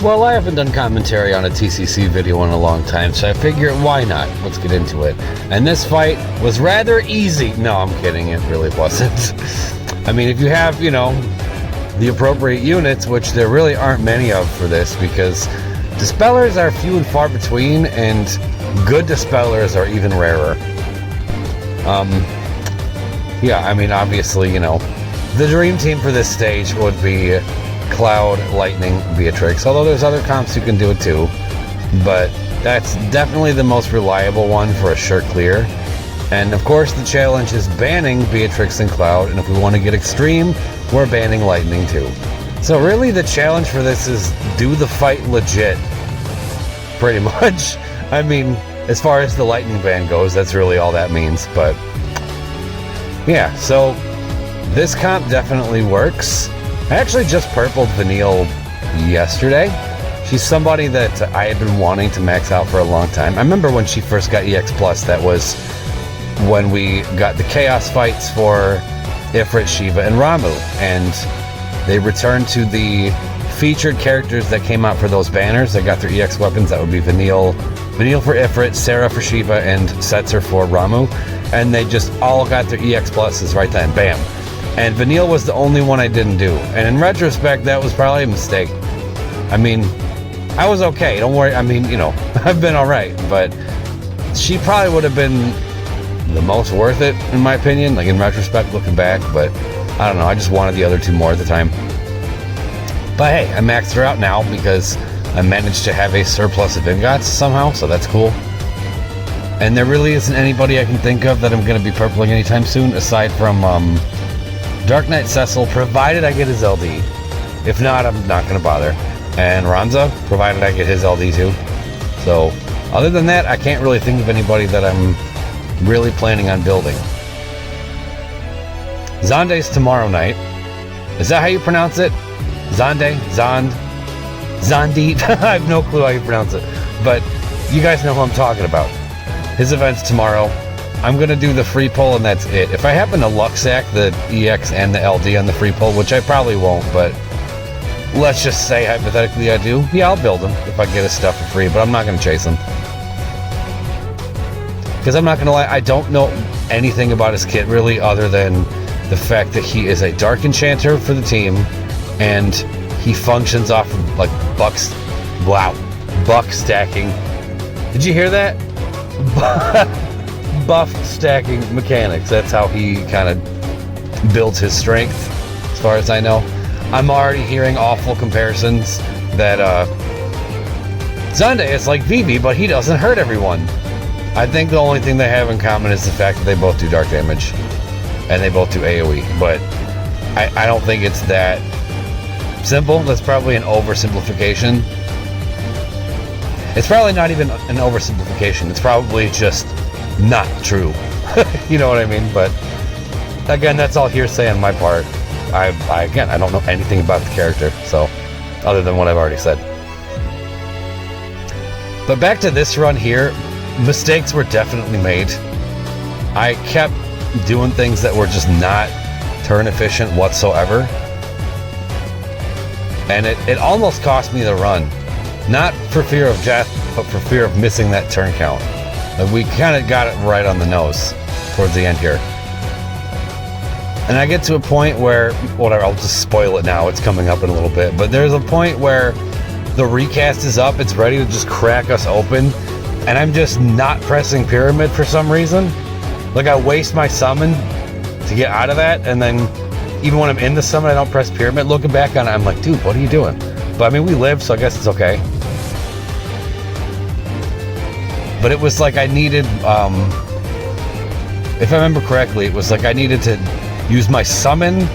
Well, I haven't done commentary on a TCC video in a long time, so I figured, why not? Let's get into it. And this fight was rather easy. No, I'm kidding. It really wasn't. I mean, if you have, you know, the appropriate units, which there really aren't many of for this, because dispellers are few and far between, and good dispellers are even rarer. Yeah, I mean, obviously, you know, the dream team for this stage would be Cloud, Lightning, Beatrix, although there's other comps who can do it too, but that's definitely the most reliable one for a sure clear. And of course the challenge is banning Beatrix and Cloud, and if we want to get extreme, we're banning Lightning too. So really the challenge for this is do the fight legit, pretty much. I mean, as far as the Lightning ban goes, that's really all that means, but yeah, so this comp definitely works. I actually just purpled Vanille yesterday. She's somebody that I had been wanting to max out for a long time. I remember when she first got EX+, that was when we got the Chaos fights for Ifrit, Shiva, and Ramu. And they returned to the featured characters that came out for those banners that got their EX weapons. That would be Vanille for Ifrit, Sarah for Shiva, and Setzer for Ramu. And they just all got their EX+s right then. Bam. And Vanille was the only one I didn't do. And in retrospect, that was probably a mistake. I mean, I was okay. Don't worry. I mean, you know, I've been all right. But she probably would have been the most worth it, in my opinion, like in retrospect, looking back. But I don't know. I just wanted the other two more at the time. But hey, I maxed her out now because I managed to have a surplus of ingots somehow. So that's cool. And there really isn't anybody I can think of that I'm going to be purpling anytime soon, aside from Dark Knight Cecil, provided I get his LD. If not, I'm not going to bother. And Ronza, provided I get his LD too. So, other than that, I can't really think of anybody that I'm really planning on building. Zonde's tomorrow night. Is that how you pronounce it? Zonde? Zondi? I have no clue how you pronounce it. But you guys know who I'm talking about. His event's tomorrow. I'm going to do the free pull, and that's it. If I happen to luck sack the EX and the LD on the free pull, which I probably won't, but let's just say hypothetically I do, yeah, I'll build him if I get his stuff for free, but I'm not going to chase him. Because I'm not going to lie, I don't know anything about his kit really, other than the fact that he is a Dark Enchanter for the team, and he functions off of, like, buck stacking. Did you hear that? Buff stacking mechanics. That's how he kind of builds his strength, as far as I know. I'm already hearing awful comparisons that Zonde is like Vivi, but he doesn't hurt everyone. I think the only thing they have in common is the fact that they both do dark damage and they both do AoE, but I don't think it's that simple. That's probably an oversimplification. It's probably not even an oversimplification. It's probably just not true. You know what I mean? But again, that's all hearsay on my part. I don't know anything about the character, so other than what I've already said. But back to this run here, mistakes were definitely made. I kept doing things that were just not turn efficient whatsoever, and it almost cost me the run. Not for fear of death, but for fear of missing that turn count. We kind of got it right on the nose towards the end here. And I get to a point where, whatever, I'll just spoil it now, it's coming up in a little bit, but there's a point where the recast is up, it's ready to just crack us open, and I'm just not pressing Pyramid for some reason. Like, I waste my summon to get out of that, and then even when I'm in the summon, I don't press Pyramid. Looking back on it, I'm like, dude, what are you doing? But I mean, we live, so I guess it's okay. But it was like I needed, if I remember correctly, it was like I needed to use my summon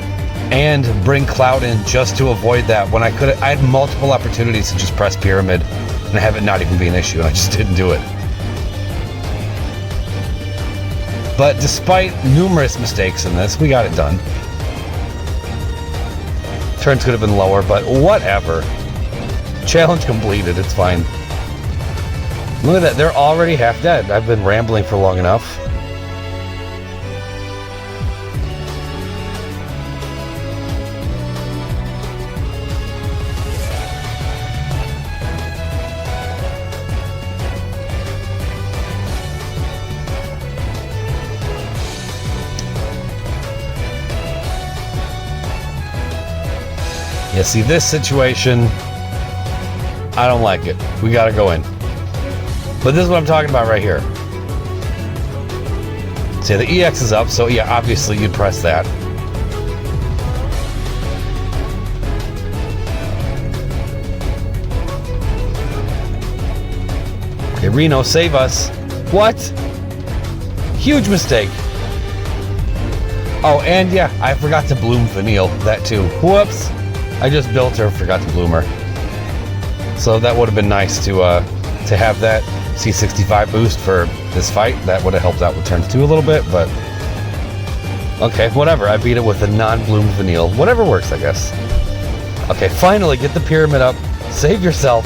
and bring Cloud in just to avoid that, when I had multiple opportunities to just press Pyramid and have it not even be an issue, and I just didn't do it. But despite numerous mistakes in this, we got it done. Turns could have been lower, but whatever. Challenge completed, it's fine. Look at that, they're already half dead. I've been rambling for long enough. Yeah, see, this situation, I don't like it. We gotta go in. But this is what I'm talking about right here. See, the EX is up, so yeah, obviously you'd press that. Okay, Reno, save us. What? Huge mistake. Oh, and yeah, I forgot to bloom Vanille, that too. Whoops. I just built her, forgot to bloom her. So that would have been nice to have that C65 boost for this fight. That would have helped out with turns 2 a little bit, but okay, whatever. I beat it with a non-bloomed Vanille. Whatever works, I guess. Okay, finally, get the pyramid up. Save yourself.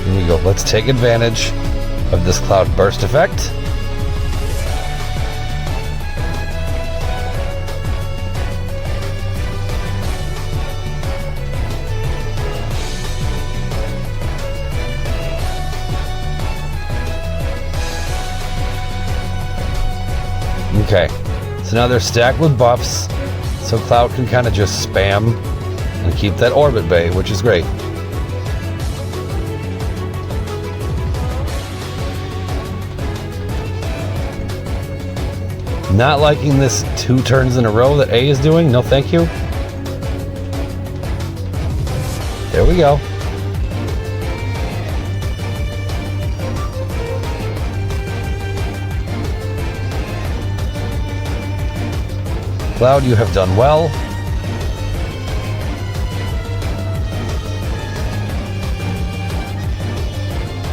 Here we go. Let's take advantage of this cloud burst effect. Okay, so now they're stacked with buffs, so Cloud can kind of just spam and keep that orbit bay, which is great. Not liking this 2 turns in a row that A is doing. No, thank you. There we go. Cloud, you have done well.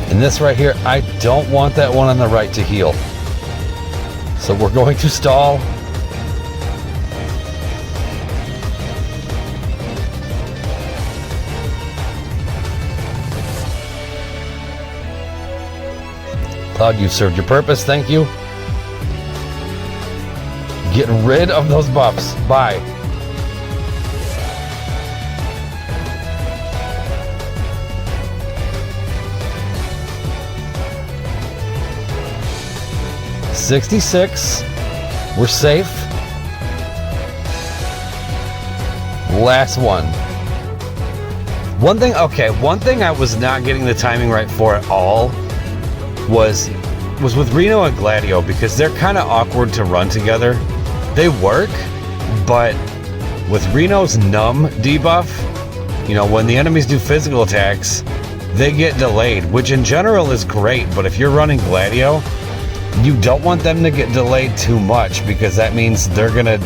And this right here, I don't want that one on the right to heal. So we're going to stall. Cloud, you've served your purpose, thank you. Get rid of those buffs. Bye. $66. We're safe. Last one. One thing I was not getting the timing right for at all was with Reno and Gladio, because they're kind of awkward to run together. They work, but with Reno's numb debuff, you know, when the enemies do physical attacks, they get delayed, which in general is great, but if you're running Gladio, you don't want them to get delayed too much, because that means they're gonna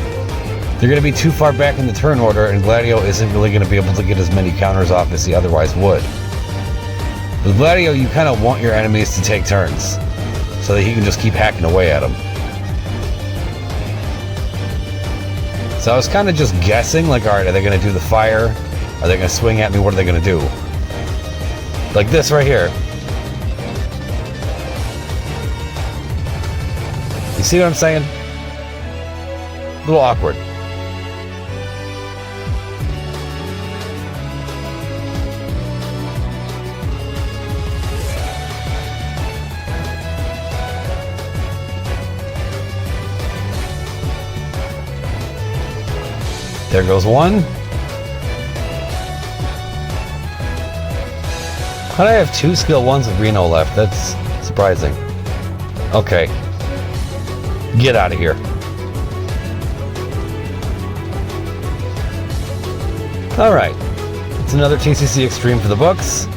be too far back in the turn order, and Gladio isn't really gonna be able to get as many counters off as he otherwise would. With Gladio, you kind of want your enemies to take turns, so that he can just keep hacking away at them. So I was kind of just guessing, like, alright, are they gonna do the fire? Are they gonna swing at me? What are they gonna do? Like this right here. You see what I'm saying? A little awkward. There goes one. How do I have 2 skill 1s of Reno left? That's surprising. Okay. Get out of here. Alright. It's another TCC Extreme for the books.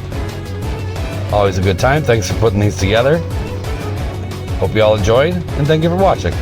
Always a good time. Thanks for putting these together. Hope you all enjoyed, and thank you for watching.